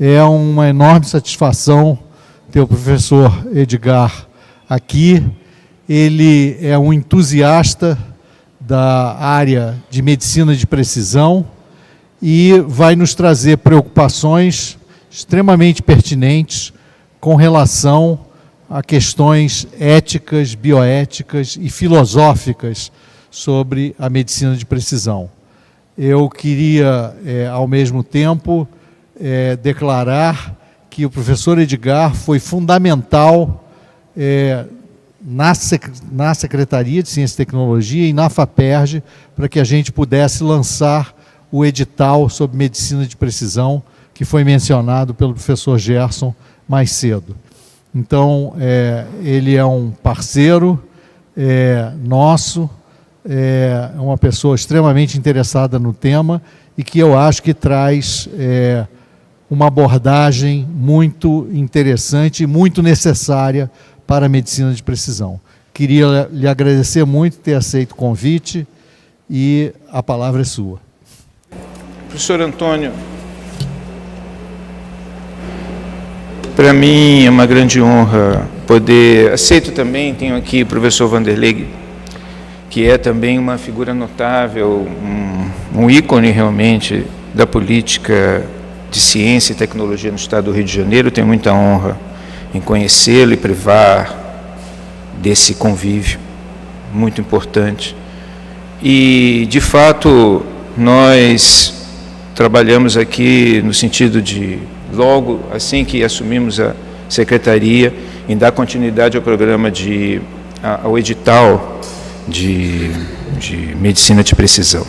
É uma enorme satisfação ter o professor Edgar aqui. Ele é um entusiasta da área de medicina de precisão e vai nos trazer preocupações extremamente pertinentes com relação a questões éticas, bioéticas e filosóficas sobre a medicina de precisão. Eu queria, ao mesmo tempo, declarar que o professor Edgar foi fundamental na Secretaria de Ciência e Tecnologia e na FAPERJ para que a gente pudesse lançar o edital sobre medicina de precisão que foi mencionado pelo professor Gerson mais cedo. Então, ele é um parceiro nosso, é uma pessoa extremamente interessada no tema e que eu acho que traz uma abordagem muito interessante e muito necessária para a medicina de precisão. Queria lhe agradecer muito ter aceito o convite e a palavra é sua. Professor Antônio, para mim é uma grande honra poder... Aceito também, tenho aqui o professor Vanderlei, que é também uma figura notável, um ícone realmente da política de ciência e tecnologia no estado do Rio de Janeiro. Tenho muita honra em conhecê-lo e privar desse convívio muito importante. E, de fato, nós trabalhamos aqui no sentido de, logo assim que assumimos a secretaria, em dar continuidade ao programa ao edital de medicina de precisão.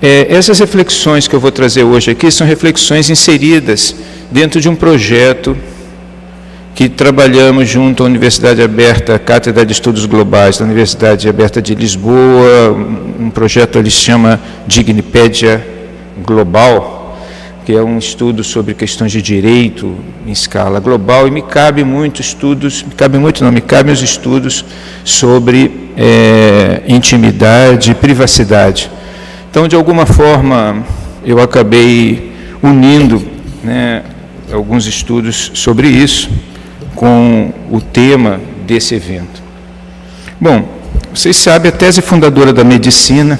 Essas reflexões que eu vou trazer hoje aqui são reflexões inseridas dentro de um projeto que trabalhamos junto à Universidade Aberta, Cátedra de Estudos Globais da Universidade Aberta de Lisboa. Um projeto ali se chama Dignipédia Global, que é um estudo sobre questões de direito em escala global, e me cabem os estudos sobre intimidade e privacidade. Então, de alguma forma, eu acabei unindo, alguns estudos sobre isso com o tema desse evento. Bom, vocês sabem, a tese fundadora da medicina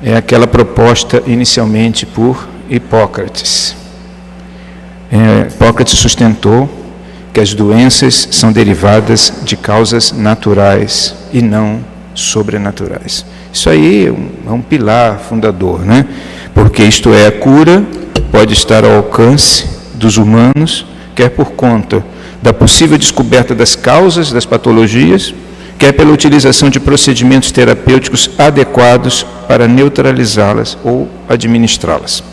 é aquela proposta inicialmente por Hipócrates. Hipócrates sustentou que as doenças são derivadas de causas naturais e não sobrenaturais. Isso aí é um pilar fundador, porque isto é, a cura pode estar ao alcance dos humanos, quer por conta da possível descoberta das causas das patologias, quer pela utilização de procedimentos terapêuticos adequados para neutralizá-las ou administrá-las.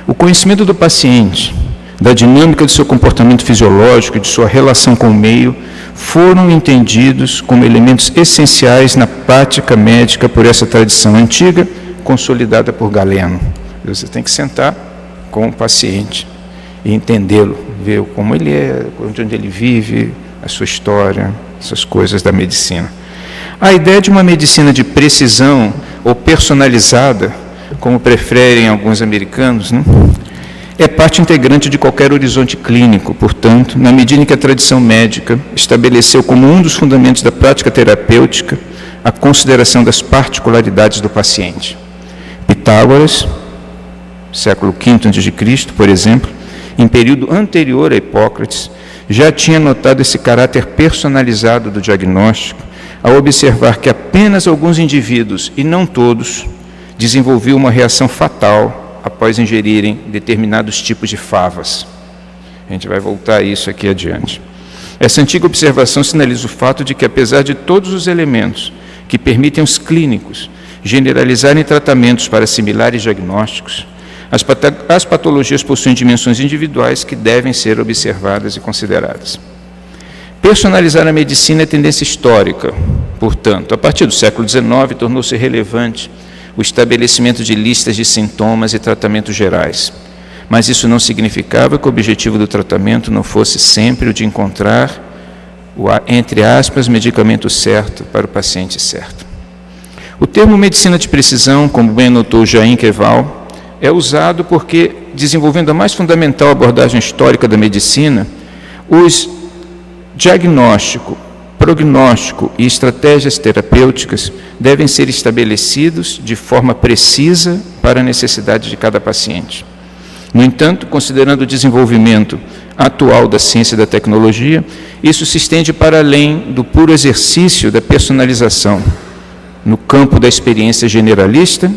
O conhecimento do paciente, da dinâmica do seu comportamento fisiológico e de sua relação com o meio, foram entendidos como elementos essenciais na prática médica por essa tradição antiga, consolidada por Galeno. Você tem que sentar com o paciente e entendê-lo, ver como ele é, onde ele vive, a sua história, essas coisas da medicina. A ideia de uma medicina de precisão ou personalizada, como preferem alguns americanos, é parte integrante de qualquer horizonte clínico. Portanto, na medida em que a tradição médica estabeleceu como um dos fundamentos da prática terapêutica a consideração das particularidades do paciente. Pitágoras, século V a.C., por exemplo, em período anterior a Hipócrates, já tinha notado esse caráter personalizado do diagnóstico ao observar que apenas alguns indivíduos, e não todos, desenvolviam uma reação fatal após ingerirem determinados tipos de favas. A gente vai voltar a isso aqui adiante. Essa antiga observação sinaliza o fato de que, apesar de todos os elementos que permitem aos clínicos generalizarem tratamentos para similares diagnósticos, as patologias possuem dimensões individuais que devem ser observadas e consideradas. Personalizar a medicina é tendência histórica. Portanto, a partir do século XIX, tornou-se relevante o estabelecimento de listas de sintomas e tratamentos gerais. Mas isso não significava que o objetivo do tratamento não fosse sempre o de encontrar o, entre aspas, medicamento certo para o paciente certo. O termo medicina de precisão, como bem notou Jain Keval, é usado porque desenvolvendo a mais fundamental abordagem histórica da medicina, os diagnóstico, prognóstico e estratégias terapêuticas devem ser estabelecidos de forma precisa para a necessidade de cada paciente. No entanto, considerando o desenvolvimento atual da ciência e da tecnologia, isso se estende para além do puro exercício da personalização no campo da experiência generalista,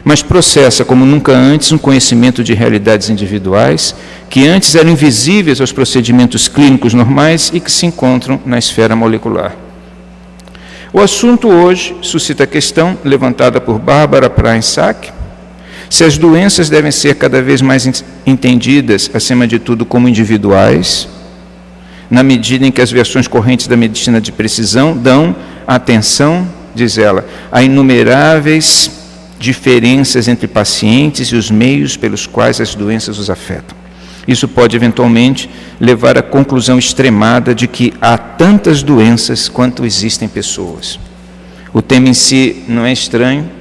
mas processa como nunca antes um conhecimento de realidades individuais que antes eram invisíveis aos procedimentos clínicos normais e que se encontram na esfera molecular. O assunto hoje suscita a questão levantada por Barbara Prain-Sack, se as doenças devem ser cada vez mais entendidas, acima de tudo, como individuais, na medida em que as versões correntes da medicina de precisão dão atenção, diz ela, a inumeráveis diferenças entre pacientes e os meios pelos quais as doenças os afetam. Isso pode, eventualmente, levar à conclusão extremada de que há tantas doenças quanto existem pessoas. O tema em si não é estranho,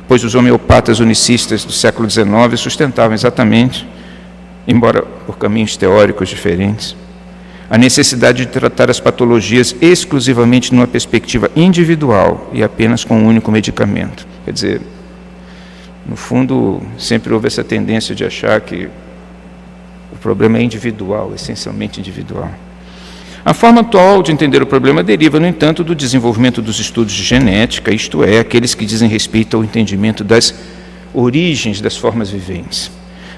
pois os homeopatas unicistas do século XIX sustentavam exatamente, embora por caminhos teóricos diferentes, a necessidade de tratar as patologias exclusivamente numa perspectiva individual e apenas com um único medicamento. Quer dizer, no fundo, sempre houve essa tendência de achar que o problema é individual, essencialmente individual. A forma atual de entender o problema deriva, no entanto, do desenvolvimento dos estudos de genética, isto é, aqueles que dizem respeito ao entendimento das origens das formas viventes.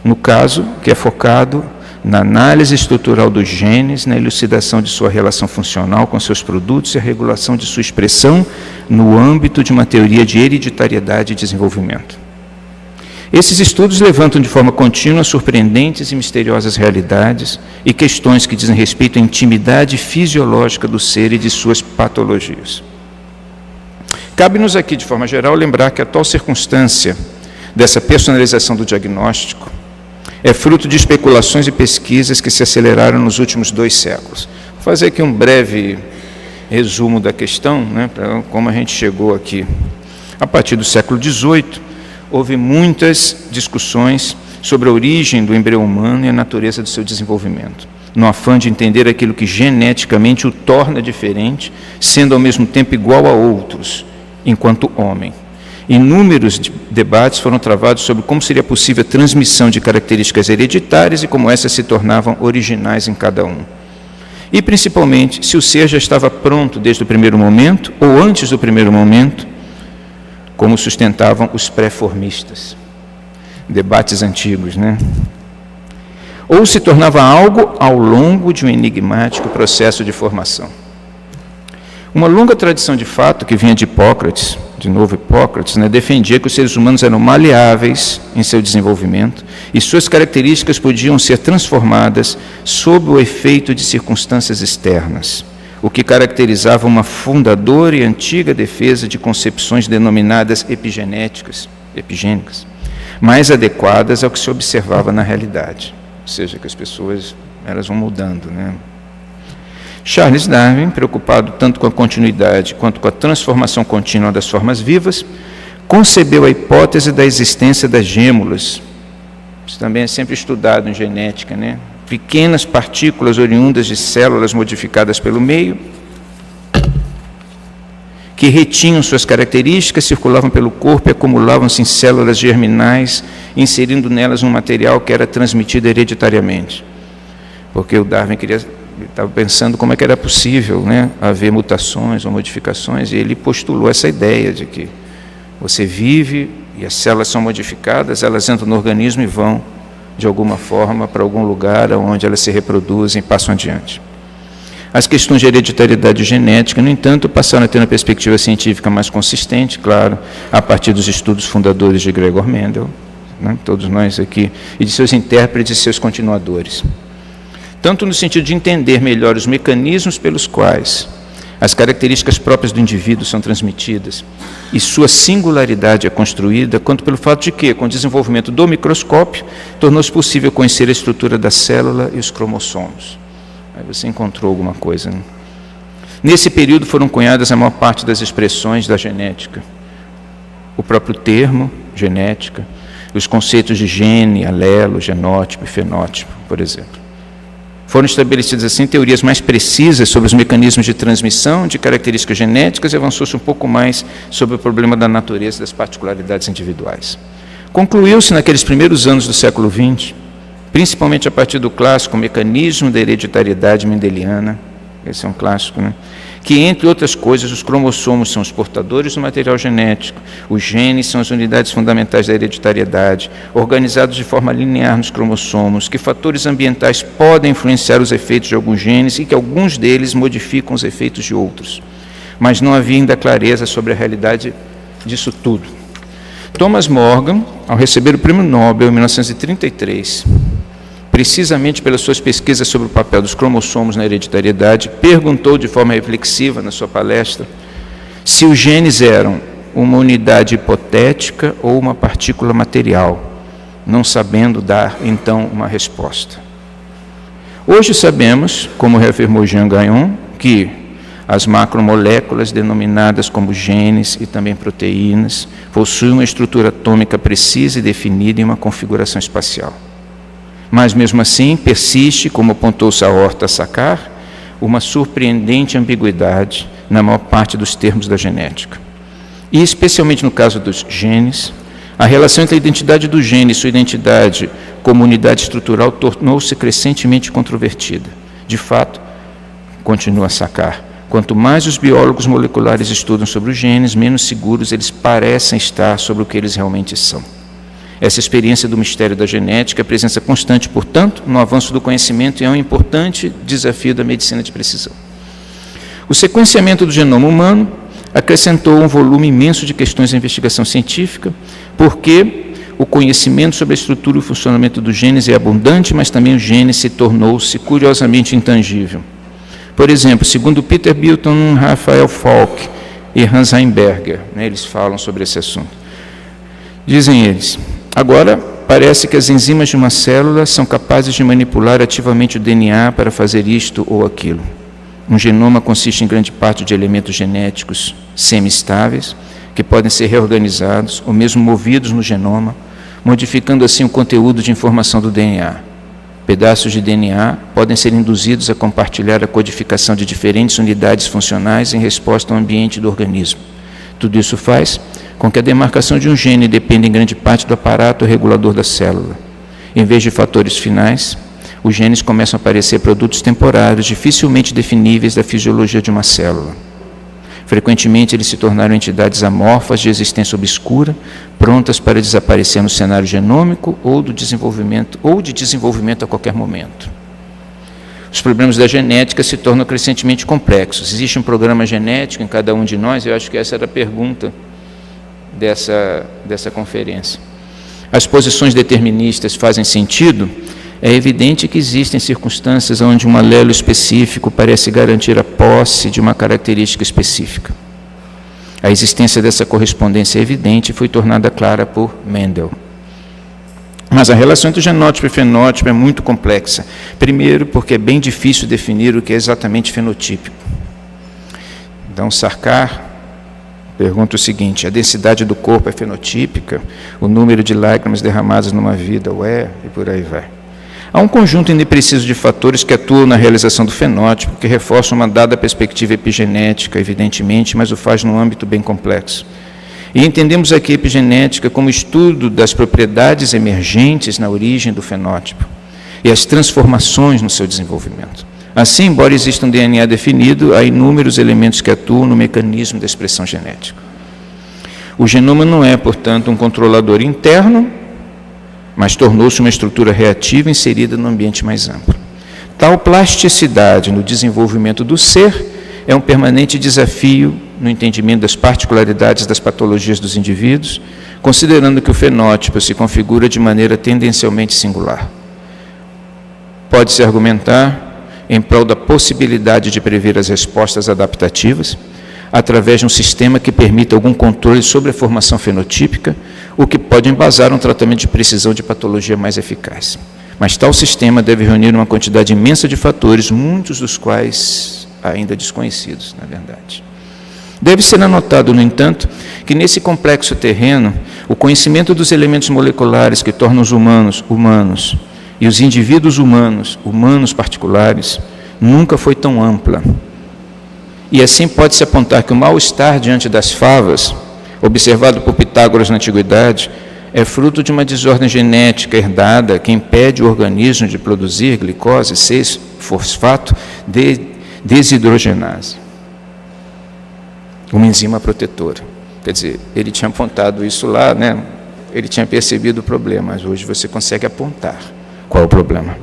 No caso, que é focado na análise estrutural dos genes, na elucidação de sua relação funcional com seus produtos e a regulação de sua expressão no âmbito de uma teoria de hereditariedade e desenvolvimento. Esses estudos levantam de forma contínua surpreendentes e misteriosas realidades e questões que dizem respeito à intimidade fisiológica do ser e de suas patologias. Cabe-nos aqui, de forma geral, lembrar que a atual circunstância dessa personalização do diagnóstico é fruto de especulações e pesquisas que se aceleraram nos últimos 2 séculos. Vou fazer aqui um breve resumo da questão, né, para como a gente chegou aqui. A partir do século XVIII, houve muitas discussões sobre a origem do embrião humano e a natureza do seu desenvolvimento, no afã de entender aquilo que geneticamente o torna diferente, sendo ao mesmo tempo igual a outros, enquanto homem. Inúmeros debates foram travados sobre como seria possível a transmissão de características hereditárias e como essas se tornavam originais em cada um. E, principalmente, se o ser já estava pronto desde o primeiro momento ou antes do primeiro momento, como sustentavam os pré-formistas. Debates antigos, né? Ou se tornava algo ao longo de um enigmático processo de formação. Uma longa tradição de fato, que vinha de Hipócrates, de novo Hipócrates, né, defendia que os seres humanos eram maleáveis em seu desenvolvimento e suas características podiam ser transformadas sob o efeito de circunstâncias externas, o que caracterizava uma fundadora e antiga defesa de concepções denominadas epigênicas, mais adequadas ao que se observava na realidade, ou seja, que as pessoas elas vão mudando, né? Charles Darwin, preocupado tanto com a continuidade quanto com a transformação contínua das formas vivas, concebeu a hipótese da existência das gêmulas. Isso também é sempre estudado em genética, né? Pequenas partículas oriundas de células modificadas pelo meio, que retinham suas características, circulavam pelo corpo e acumulavam-se em células germinais, inserindo nelas um material que era transmitido hereditariamente. Porque o Darwin estava pensando como é que era possível, né, haver mutações ou modificações, e ele postulou essa ideia de que você vive e as células são modificadas, elas entram no organismo e vão, de alguma forma, para algum lugar onde elas se reproduzem e passam adiante. As questões de hereditariedade genética, no entanto, passaram a ter uma perspectiva científica mais consistente, claro, a partir dos estudos fundadores de Gregor Mendel, né, todos nós aqui, e de seus intérpretes e seus continuadores. Tanto no sentido de entender melhor os mecanismos pelos quais as características próprias do indivíduo são transmitidas e sua singularidade é construída, quanto pelo fato de que, com o desenvolvimento do microscópio, tornou-se possível conhecer a estrutura da célula e os cromossomos. Aí você encontrou alguma coisa, né? Nesse período foram cunhadas a maior parte das expressões da genética. O próprio termo, genética, os conceitos de gene, alelo, genótipo e fenótipo, por exemplo. Foram estabelecidas assim teorias mais precisas sobre os mecanismos de transmissão de características genéticas e avançou-se um pouco mais sobre o problema da natureza e das particularidades individuais. Concluiu-se naqueles primeiros anos do século XX, principalmente a partir do clássico Mecanismo da Hereditariedade Mendeliana, esse é um clássico, né? Que, entre outras coisas, os cromossomos são os portadores do material genético, os genes são as unidades fundamentais da hereditariedade, organizados de forma linear nos cromossomos, que fatores ambientais podem influenciar os efeitos de alguns genes e que alguns deles modificam os efeitos de outros. Mas não havia ainda clareza sobre a realidade disso tudo. Thomas Morgan, ao receber o Prêmio Nobel em 1933, precisamente pelas suas pesquisas sobre o papel dos cromossomos na hereditariedade, perguntou de forma reflexiva na sua palestra se os genes eram uma unidade hipotética ou uma partícula material, não sabendo dar, então, uma resposta. Hoje sabemos, como reafirmou Jean Gagnon, que as macromoléculas, denominadas como genes e também proteínas, possuem uma estrutura atômica precisa e definida em uma configuração espacial. Mas, mesmo assim, persiste, como apontou Saorta Sakar, uma surpreendente ambiguidade na maior parte dos termos da genética. E, especialmente no caso dos genes, a relação entre a identidade do gene e sua identidade como unidade estrutural tornou-se crescentemente controvertida. De fato, continua Sakar, quanto mais os biólogos moleculares estudam sobre os genes, menos seguros eles parecem estar sobre o que eles realmente são. Essa experiência do mistério da genética é presença constante, portanto, no avanço do conhecimento e é um importante desafio da medicina de precisão. O sequenciamento do genoma humano acrescentou um volume imenso de questões à investigação científica, porque o conhecimento sobre a estrutura e o funcionamento dos genes é abundante, mas também o gene tornou-se curiosamente intangível. Por exemplo, segundo Peter Bilton, Raphael Falk e Hans Heimberger, eles falam sobre esse assunto. Dizem eles: agora, parece que as enzimas de uma célula são capazes de manipular ativamente o DNA para fazer isto ou aquilo. Um genoma consiste em grande parte de elementos genéticos semi-estáveis, que podem ser reorganizados ou mesmo movidos no genoma, modificando assim o conteúdo de informação do DNA. Pedaços de DNA podem ser induzidos a compartilhar a codificação de diferentes unidades funcionais em resposta ao ambiente do organismo. Tudo isso faz com que a demarcação de um gene dependa em grande parte do aparato regulador da célula. Em vez de fatores finais, os genes começam a parecer produtos temporários, dificilmente definíveis da fisiologia de uma célula. Frequentemente, eles se tornaram entidades amorfas de existência obscura, prontas para desaparecer no cenário genômico ou de desenvolvimento a qualquer momento. Os problemas da genética se tornam crescentemente complexos. Existe um programa genético em cada um de nós? Eu acho que essa era a pergunta dessa conferência. As posições deterministas fazem sentido? É evidente que existem circunstâncias onde um alelo específico parece garantir a posse de uma característica específica. A existência dessa correspondência é evidente e foi tornada clara por Mendel. Mas a relação entre genótipo e fenótipo é muito complexa. Primeiro, porque é bem difícil definir o que é exatamente fenotípico. Então, Sarkar pergunta o seguinte: a densidade do corpo é fenotípica? O número de lágrimas derramadas numa vida o é? E por aí vai. Há um conjunto indeciso de fatores que atuam na realização do fenótipo, que reforçam uma dada perspectiva epigenética, evidentemente, mas o faz num âmbito bem complexo. E entendemos aqui a epigenética como estudo das propriedades emergentes na origem do fenótipo e as transformações no seu desenvolvimento. Assim, embora exista um DNA definido, há inúmeros elementos que atuam no mecanismo da expressão genética. O genoma não é, portanto, um controlador interno, mas tornou-se uma estrutura reativa inserida no ambiente mais amplo. Tal plasticidade no desenvolvimento do ser é um permanente desafio no entendimento das particularidades das patologias dos indivíduos, considerando que o fenótipo se configura de maneira tendencialmente singular. Pode-se argumentar em prol da possibilidade de prever as respostas adaptativas através de um sistema que permita algum controle sobre a formação fenotípica, o que pode embasar um tratamento de precisão de patologia mais eficaz. Mas tal sistema deve reunir uma quantidade imensa de fatores, muitos dos quais ainda desconhecidos, na verdade. Deve ser anotado, no entanto, que nesse complexo terreno, o conhecimento dos elementos moleculares que tornam os humanos humanos e os indivíduos humanos humanos particulares nunca foi tão ampla. E assim pode-se apontar que o mal-estar diante das favas, observado por Pitágoras na Antiguidade, é fruto de uma desordem genética herdada que impede o organismo de produzir glicose 6-fosfato desidrogenase, uma enzima protetora. Quer dizer, ele tinha apontado isso lá, né? Ele tinha percebido o problema, mas hoje você consegue apontar qual é o problema.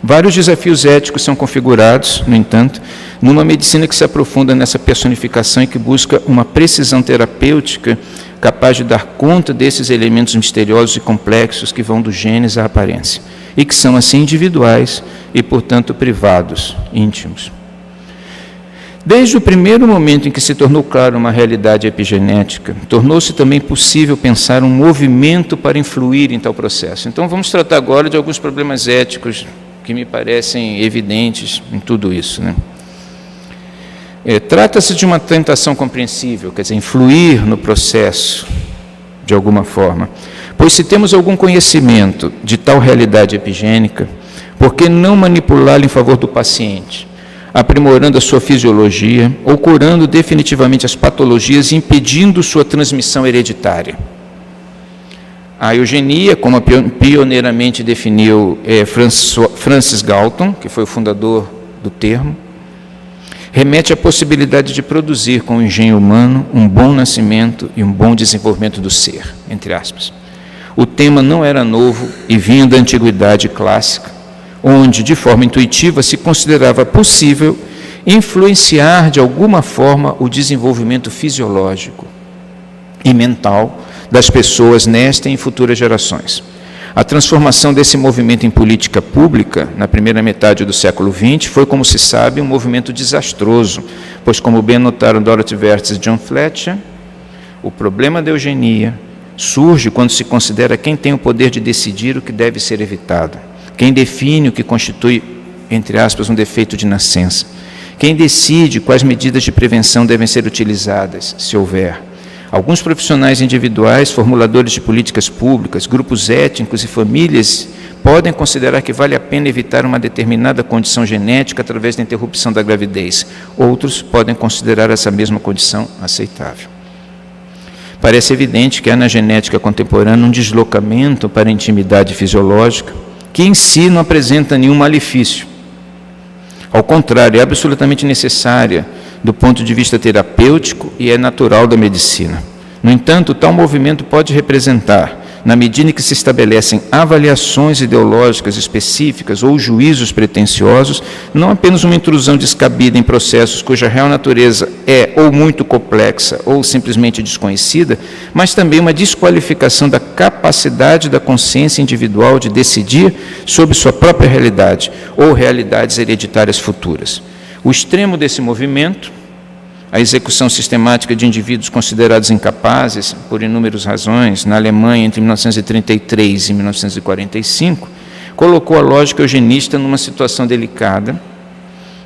Vários desafios éticos são configurados, no entanto, numa medicina que se aprofunda nessa personificação e que busca uma precisão terapêutica capaz de dar conta desses elementos misteriosos e complexos que vão do genes à aparência, e que são assim individuais e, portanto, privados, íntimos. Desde o primeiro momento em que se tornou claro uma realidade epigenética, tornou-se também possível pensar um movimento para influir em tal processo. Então, vamos tratar agora de alguns problemas éticos que me parecem evidentes em tudo isso, né? Trata-se de uma tentação compreensível, quer dizer, influir no processo de alguma forma. Pois se temos algum conhecimento de tal realidade epigênica, por que não manipulá-lo em favor do paciente, aprimorando a sua fisiologia ou curando definitivamente as patologias e impedindo sua transmissão hereditária? A eugenia, como pioneiramente definiu Francis Galton, que foi o fundador do termo, remete à possibilidade de produzir com o engenho humano um bom nascimento e um bom desenvolvimento do ser, entre aspas. O tema não era novo e vinha da antiguidade clássica, onde, de forma intuitiva, se considerava possível influenciar de alguma forma o desenvolvimento fisiológico e mental das pessoas nesta e em futuras gerações. A transformação desse movimento em política pública, na primeira metade do século XX, foi, como se sabe, um movimento desastroso, pois, como bem notaram Dorothy Vertz e John Fletcher, o problema da eugenia surge quando se considera quem tem o poder de decidir o que deve ser evitado, quem define o que constitui, entre aspas, um defeito de nascença, quem decide quais medidas de prevenção devem ser utilizadas, se houver. Alguns profissionais individuais, formuladores de políticas públicas, grupos étnicos e famílias podem considerar que vale a pena evitar uma determinada condição genética através da interrupção da gravidez. Outros podem considerar essa mesma condição aceitável. Parece evidente que há na genética contemporânea um deslocamento para a intimidade fisiológica que em si não apresenta nenhum malefício. Ao contrário, é absolutamente necessária do ponto de vista terapêutico e é natural da medicina. No entanto, tal movimento pode representar, na medida em que se estabelecem avaliações ideológicas específicas ou juízos pretensiosos, não apenas uma intrusão descabida em processos cuja real natureza é ou muito complexa ou simplesmente desconhecida, mas também uma desqualificação da capacidade da consciência individual de decidir sobre sua própria realidade ou realidades hereditárias futuras. O extremo desse movimento, a execução sistemática de indivíduos considerados incapazes, por inúmeras razões, na Alemanha entre 1933 e 1945, colocou a lógica eugenista numa situação delicada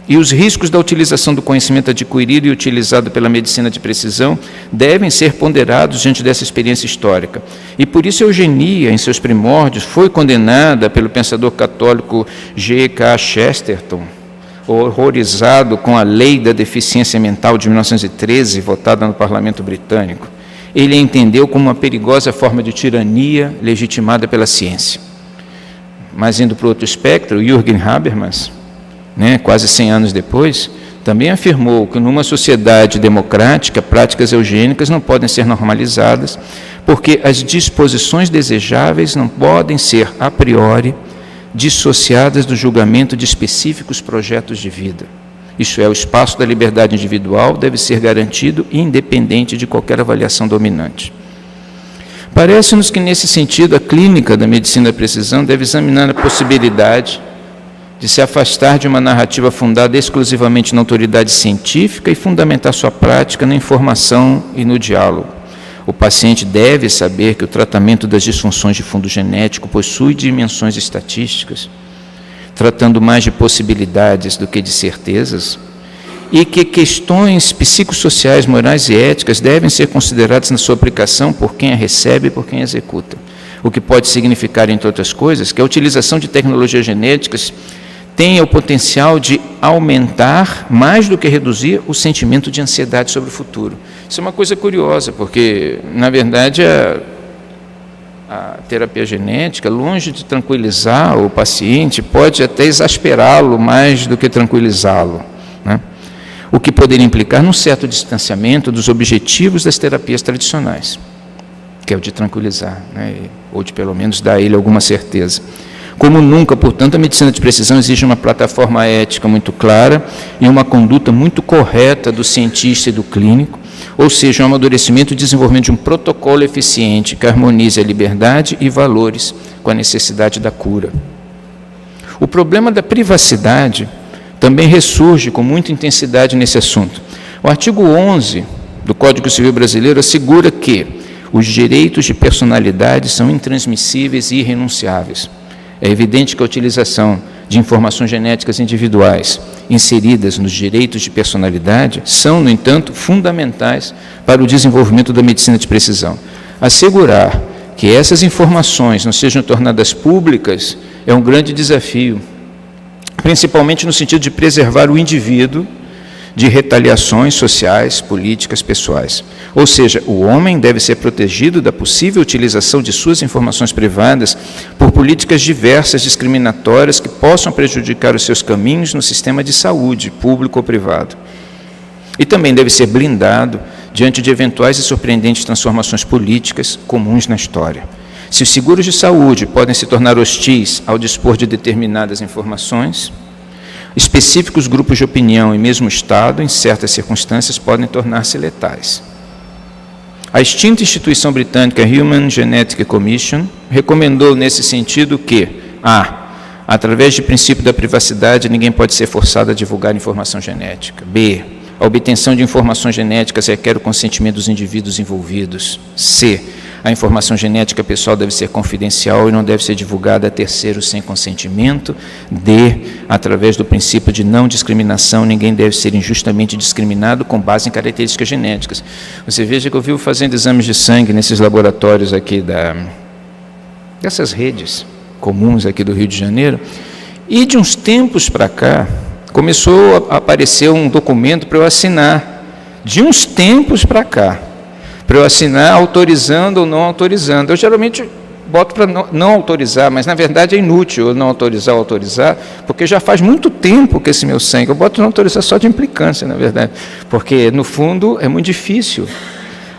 e os riscos da utilização do conhecimento adquirido e utilizado pela medicina de precisão devem ser ponderados diante dessa experiência histórica. E por isso a eugenia, em seus primórdios, foi condenada pelo pensador católico G.K. Chesterton, horrorizado com a Lei da Deficiência Mental de 1913, votada no Parlamento Britânico. Ele a entendeu como uma perigosa forma de tirania legitimada pela ciência. Mas, indo para o outro espectro, Jürgen Habermas, quase 100 anos depois, também afirmou que numa sociedade democrática, práticas eugênicas não podem ser normalizadas, porque as disposições desejáveis não podem ser, a priori, dissociadas do julgamento de específicos projetos de vida. Isto é, o espaço da liberdade individual deve ser garantido independente de qualquer avaliação dominante. Parece-nos que, nesse sentido, a clínica da medicina da precisão deve examinar a possibilidade de se afastar de uma narrativa fundada exclusivamente na autoridade científica e fundamentar sua prática na informação e no diálogo. O paciente deve saber que o tratamento das disfunções de fundo genético possui dimensões estatísticas, tratando mais de possibilidades do que de certezas, e que questões psicossociais, morais e éticas devem ser consideradas na sua aplicação por quem a recebe e por quem a executa. O que pode significar, entre outras coisas, que a utilização de tecnologias genéticas tem o potencial de aumentar, mais do que reduzir, o sentimento de ansiedade sobre o futuro. Isso é uma coisa curiosa, porque, na verdade, a terapia genética, longe de tranquilizar o paciente, pode até exasperá-lo mais do que tranquilizá-lo, né? O que poderia implicar num certo distanciamento dos objetivos das terapias tradicionais, que é o de tranquilizar, né? Ou de pelo menos dar a ele alguma certeza. Como nunca, portanto, a medicina de precisão exige uma plataforma ética muito clara e uma conduta muito correta do cientista e do clínico, ou seja, um amadurecimento e desenvolvimento de um protocolo eficiente que harmonize a liberdade e valores com a necessidade da cura. O problema da privacidade também ressurge com muita intensidade nesse assunto. O artigo 11 do Código Civil Brasileiro assegura que os direitos de personalidade são intransmissíveis e irrenunciáveis. É evidente que a utilização de informações genéticas individuais inseridas nos direitos de personalidade são, no entanto, fundamentais para o desenvolvimento da medicina de precisão. Assegurar que essas informações não sejam tornadas públicas é um grande desafio, principalmente no sentido de preservar o indivíduo de retaliações sociais, políticas, pessoais. Ou seja, o homem deve ser protegido da possível utilização de suas informações privadas por políticas diversas, discriminatórias, que possam prejudicar os seus caminhos no sistema de saúde, público ou privado. E também deve ser blindado diante de eventuais e surpreendentes transformações políticas comuns na história. Se os seguros de saúde podem se tornar hostis ao dispor de determinadas informações, específicos grupos de opinião e mesmo o Estado, em certas circunstâncias, podem tornar-se letais. A extinta instituição britânica Human Genetic Commission recomendou nesse sentido que através do princípio da privacidade, ninguém pode ser forçado a divulgar informação genética. B, a obtenção de informações genéticas requer o consentimento dos indivíduos envolvidos. C, a informação genética pessoal deve ser confidencial e não deve ser divulgada a terceiros sem consentimento. D, através do princípio de não discriminação, ninguém deve ser injustamente discriminado com base em características genéticas. Você veja que eu vivo fazendo exames de sangue nesses laboratórios aqui dessas redes comuns aqui do Rio de Janeiro, e de uns tempos para cá, começou a aparecer um documento para eu assinar, de uns tempos para cá, para eu assinar autorizando ou não autorizando. Eu geralmente boto para não autorizar, mas na verdade é inútil eu não autorizar ou autorizar, porque já faz muito tempo que esse meu sangue, eu boto não autorizar só de implicância, na verdade, porque no fundo é muito difícil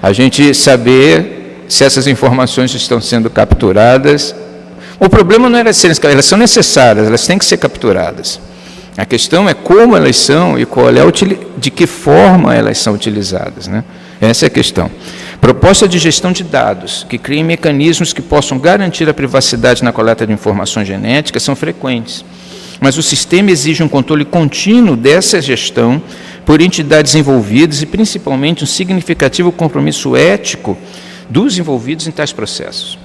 a gente saber se essas informações estão sendo capturadas. O problema não é elas são necessárias, elas têm que ser capturadas. A questão é como elas são e de que forma elas são utilizadas, né? Essa é a questão. Proposta de gestão de dados, que criem mecanismos que possam garantir a privacidade na coleta de informações genéticas, são frequentes. Mas o sistema exige um controle contínuo dessa gestão por entidades envolvidas e, principalmente, um significativo compromisso ético dos envolvidos em tais processos.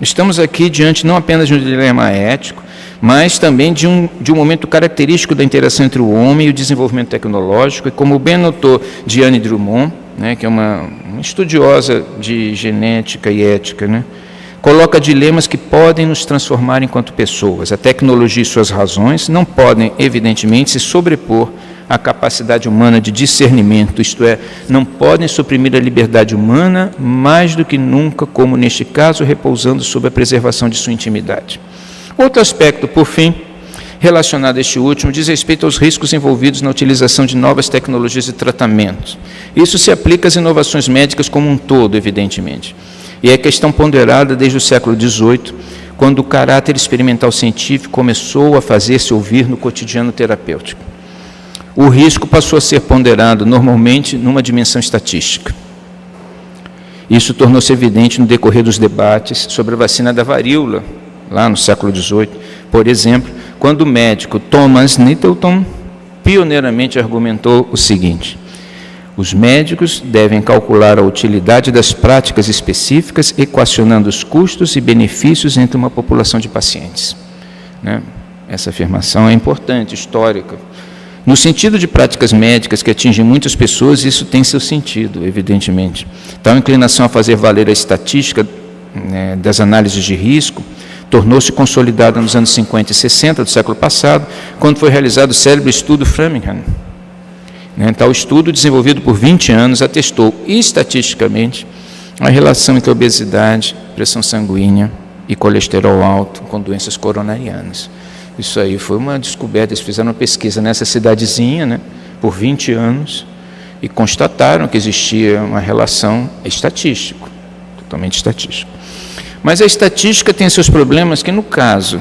Estamos aqui diante não apenas de um dilema ético, mas também de um momento característico da interação entre o homem e o desenvolvimento tecnológico, e como bem notou Diane Drummond, né, que é uma estudiosa de genética e ética, né, coloca dilemas que podem nos transformar enquanto pessoas. A tecnologia e suas razões não podem, evidentemente, se sobrepor à capacidade humana de discernimento, isto é, não podem suprimir a liberdade humana mais do que nunca, como neste caso, repousando sob a preservação de sua intimidade. Outro aspecto, por fim, relacionado a este último, diz respeito aos riscos envolvidos na utilização de novas tecnologias e tratamentos. Isso se aplica às inovações médicas como um todo, evidentemente. E é questão ponderada desde o século XVIII, quando o caráter experimental científico começou a fazer-se ouvir no cotidiano terapêutico. O risco passou a ser ponderado normalmente numa dimensão estatística. Isso tornou-se evidente no decorrer dos debates sobre a vacina da varíola, lá no século XVIII, por exemplo, quando o médico Thomas Nettleton pioneiramente argumentou o seguinte: os médicos devem calcular a utilidade das práticas específicas, equacionando os custos e benefícios entre uma população de pacientes. Né? Essa afirmação é importante, histórica, No sentido de práticas médicas que atingem muitas pessoas, isso tem seu sentido, evidentemente. Tal inclinação a fazer valer a estatística, né, das análises de risco tornou-se consolidada nos anos 50 e 60 do século passado, quando foi realizado o célebre estudo Framingham. Tal estudo, desenvolvido por 20 anos, atestou estatisticamente a relação entre obesidade, pressão sanguínea e colesterol alto com doenças coronarianas. Isso aí foi uma descoberta. Eles fizeram uma pesquisa nessa cidadezinha, né, por 20 anos, e constataram que existia uma relação estatística, totalmente estatística. Mas a estatística tem seus problemas que, no caso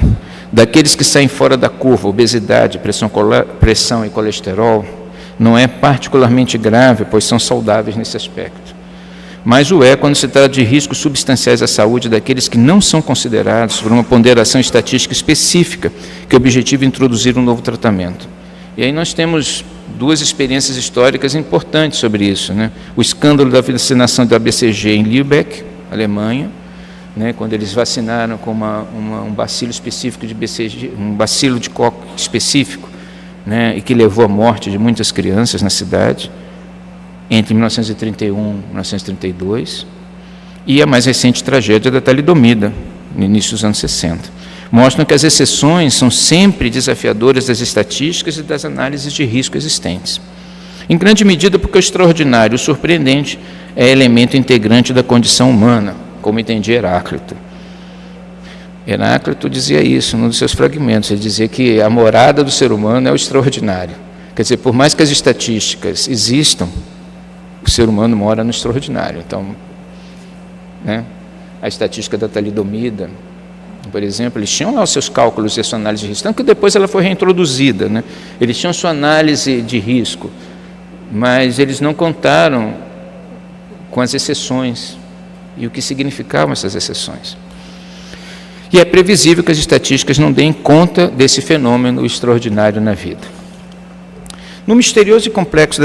daqueles que saem fora da curva, obesidade, pressão e colesterol, não é particularmente grave, pois são saudáveis nesse aspecto. Mas o é quando se trata de riscos substanciais à saúde daqueles que não são considerados por uma ponderação estatística específica que objetiva introduzir um novo tratamento. E aí nós temos duas experiências históricas importantes sobre isso, né? O escândalo da vacinação da BCG em Lübeck, Alemanha, né, quando eles vacinaram com um bacilo específico de BCG, um bacilo de coco específico, né, e que levou à morte de muitas crianças na cidade, entre 1931 e 1932, e a mais recente tragédia da talidomida, no início dos anos 60. Mostram que as exceções são sempre desafiadoras das estatísticas e das análises de risco existentes. Em grande medida porque o extraordinário, o surpreendente, é elemento integrante da condição humana, como entendia Heráclito. Heráclito dizia isso num dos seus fragmentos. Ele dizia que a morada do ser humano é o extraordinário. Quer dizer, por mais que as estatísticas existam, o ser humano mora no extraordinário. Então, né, a estatística da talidomida, por exemplo, eles tinham lá os seus cálculos e a sua análise de risco, tanto que depois ela foi reintroduzida, né? Eles tinham sua análise de risco, mas eles não contaram com as exceções e o que significavam essas exceções. E é previsível que as estatísticas não deem conta desse fenômeno extraordinário na vida. No misterioso e complexo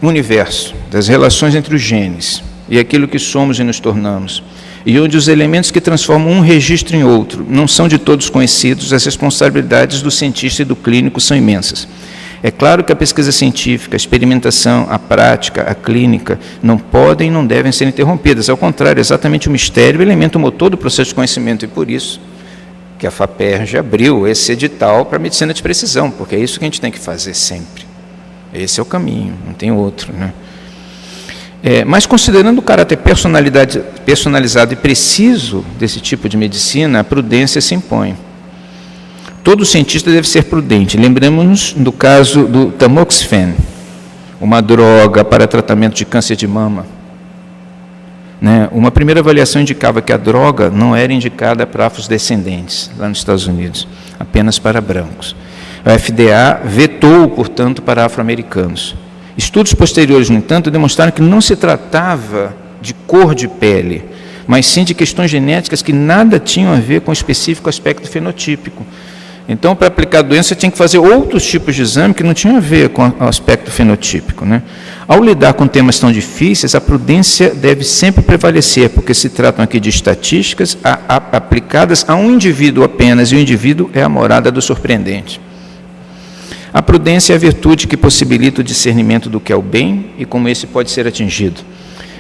universo, das relações entre os genes e aquilo que somos e nos tornamos, e onde os elementos que transformam um registro em outro não são de todos conhecidos, as responsabilidades do cientista e do clínico são imensas. É claro que a pesquisa científica, a experimentação, a prática, a clínica não podem e não devem ser interrompidas. Ao contrário, exatamente o mistério é o elemento motor do processo de conhecimento, e por isso que a FAPERJ abriu esse edital para a medicina de precisão, porque é isso que a gente tem que fazer sempre. Esse é o caminho, não tem outro, né? Mas considerando o caráter personalizado e preciso desse tipo de medicina, a prudência se impõe. Todo cientista deve ser prudente. Lembremos-nos do caso do tamoxifen, uma droga para tratamento de câncer de mama. Né? Uma primeira avaliação indicava que a droga não era indicada para afrodescendentes, lá nos Estados Unidos, apenas para brancos. A FDA vetou, portanto, para afro-americanos. Estudos posteriores, no entanto, demonstraram que não se tratava de cor de pele, mas sim de questões genéticas que nada tinham a ver com o específico aspecto fenotípico. Então, para aplicar a doença, tinha que fazer outros tipos de exame que não tinham a ver com o aspecto fenotípico, né? Ao lidar com temas tão difíceis, a prudência deve sempre prevalecer, porque se tratam aqui de estatísticas aplicadas a um indivíduo apenas, e o indivíduo é a morada do surpreendente. A prudência é a virtude que possibilita o discernimento do que é o bem e como esse pode ser atingido.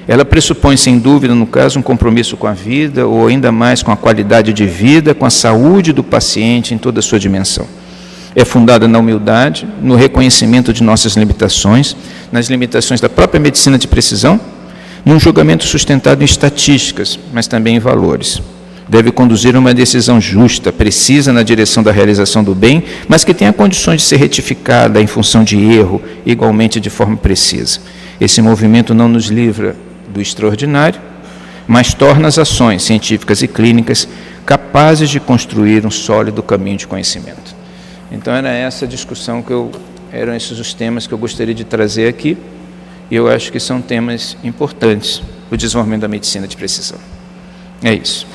Ela pressupõe, sem dúvida, no caso, um compromisso com a vida, ou ainda mais com a qualidade de vida, com a saúde do paciente em toda a sua dimensão. É fundada na humildade, no reconhecimento de nossas limitações, nas limitações da própria medicina de precisão, num julgamento sustentado em estatísticas, mas também em valores. Deve conduzir uma decisão justa, precisa na direção da realização do bem, mas que tenha condições de ser retificada em função de erro, igualmente de forma precisa. Esse movimento não nos livra do extraordinário, mas torna as ações científicas e clínicas capazes de construir um sólido caminho de conhecimento. Então, era essa discussão eram esses os temas que eu gostaria de trazer aqui, e eu acho que são temas importantes para o desenvolvimento da medicina de precisão. É isso.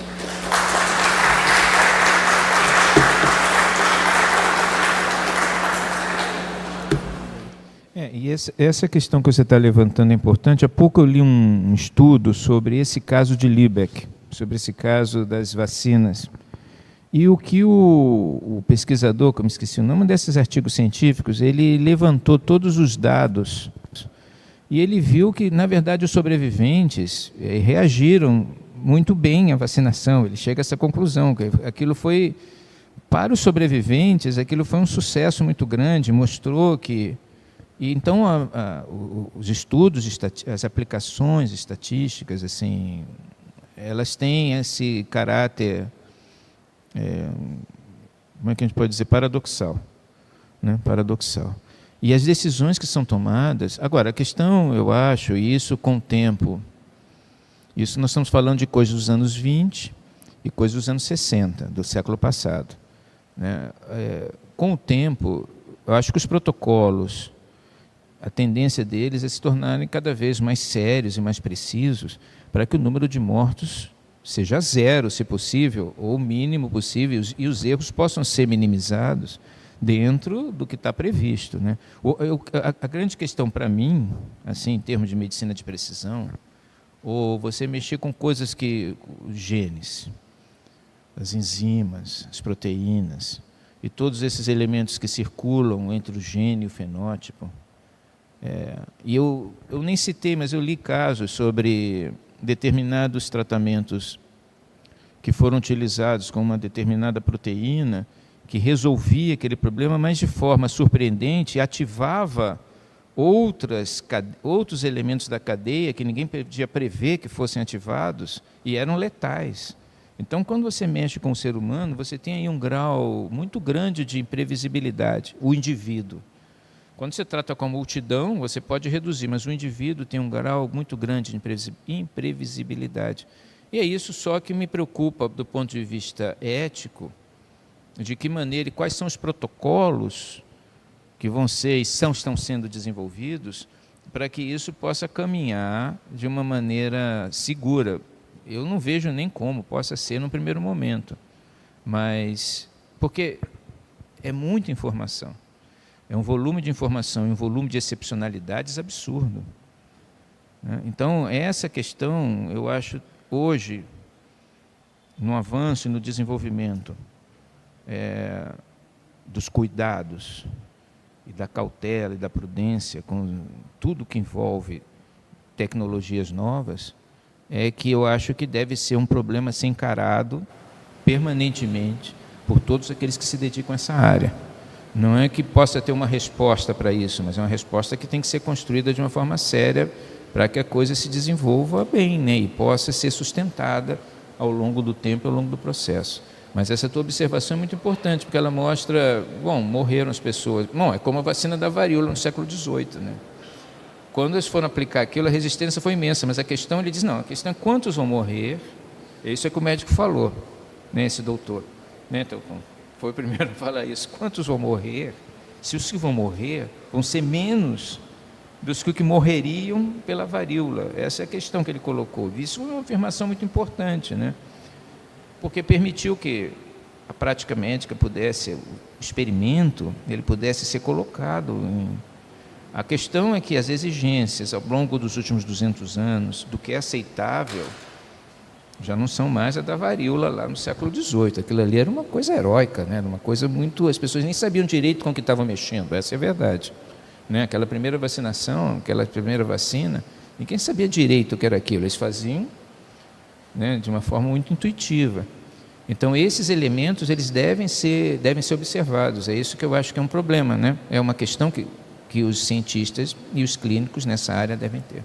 E essa questão que você está levantando é importante. Há pouco eu li um estudo sobre esse caso de Lübeck, sobre esse caso das vacinas. E o que o pesquisador, como esqueci o nome desses artigos científicos, ele levantou todos os dados e ele viu que, na verdade, os sobreviventes reagiram muito bem à vacinação. Ele chega a essa conclusão, que aquilo foi, para os sobreviventes, aquilo foi um sucesso muito grande, mostrou que... E então, os estudos, as aplicações estatísticas, assim, elas têm esse caráter... como é que a gente pode dizer? Paradoxal. Né? Paradoxal. E as decisões que são tomadas... Agora, a questão, eu acho, isso com o tempo... Isso nós estamos falando de coisas dos anos 20 e coisas dos anos 60, do século passado. Né? Com o tempo, eu acho que os protocolos, a tendência deles é se tornarem cada vez mais sérios e mais precisos para que o número de mortos seja zero, se possível, ou o mínimo possível, e os erros possam ser minimizados dentro do que está previsto. Né? A grande questão para mim, assim, em termos de medicina de precisão, ou você mexer com coisas que, os genes, as enzimas, as proteínas, e todos esses elementos que circulam entre o gene e o fenótipo. E eu nem citei, mas eu li casos sobre determinados tratamentos que foram utilizados com uma determinada proteína que resolvia aquele problema, mas de forma surpreendente ativava outros elementos da cadeia que ninguém podia prever que fossem ativados e eram letais. Então, quando você mexe com o ser humano, você tem aí um grau muito grande de imprevisibilidade, o indivíduo. Quando você trata com a multidão, você pode reduzir, mas o indivíduo tem um grau muito grande de imprevisibilidade. E é isso só que me preocupa do ponto de vista ético, de que maneira e quais são os protocolos que vão ser e estão sendo desenvolvidos para que isso possa caminhar de uma maneira segura. Eu não vejo nem como possa ser no primeiro momento, mas porque é muita informação, é um volume de informação e um volume de excepcionalidades absurdo. Né? Então, essa questão, eu acho, hoje, no avanço e no desenvolvimento dos cuidados, e da cautela e da prudência com tudo que envolve tecnologias novas, é que eu acho que deve ser um problema a ser encarado permanentemente por todos aqueles que se dedicam a essa área. Não é que possa ter uma resposta para isso, mas é uma resposta que tem que ser construída de uma forma séria para que a coisa se desenvolva bem, né, e possa ser sustentada ao longo do tempo, ao longo do processo. Mas essa tua observação é muito importante, porque ela mostra, morreram as pessoas. É como a vacina da varíola no século XVIII. Né? Quando eles foram aplicar aquilo, a resistência foi imensa, mas a questão, ele diz, não, a questão é quantos vão morrer, isso é que o médico falou, né, esse doutor. Né, então, foi o primeiro a falar isso, quantos vão morrer? Se os que vão morrer vão ser menos dos que morreriam pela varíola. Essa é a questão que ele colocou. Isso é uma afirmação muito importante, né? Porque permitiu que a prática médica pudesse, o experimento, ele pudesse ser colocado A questão é que as exigências ao longo dos últimos 200 anos do que é aceitável já não são mais a da varíola lá no século XVIII. Aquilo ali era uma coisa heróica, né? Era uma coisa muito... As pessoas nem sabiam direito com o que estavam mexendo, essa é a verdade. Né? Aquela primeira vacinação, aquela primeira vacina, ninguém sabia direito o que era aquilo, eles faziam, né, de uma forma muito intuitiva. Então, esses elementos eles devem ser observados. É isso que eu acho que é um problema, né? É uma questão que os cientistas e os clínicos nessa área devem ter.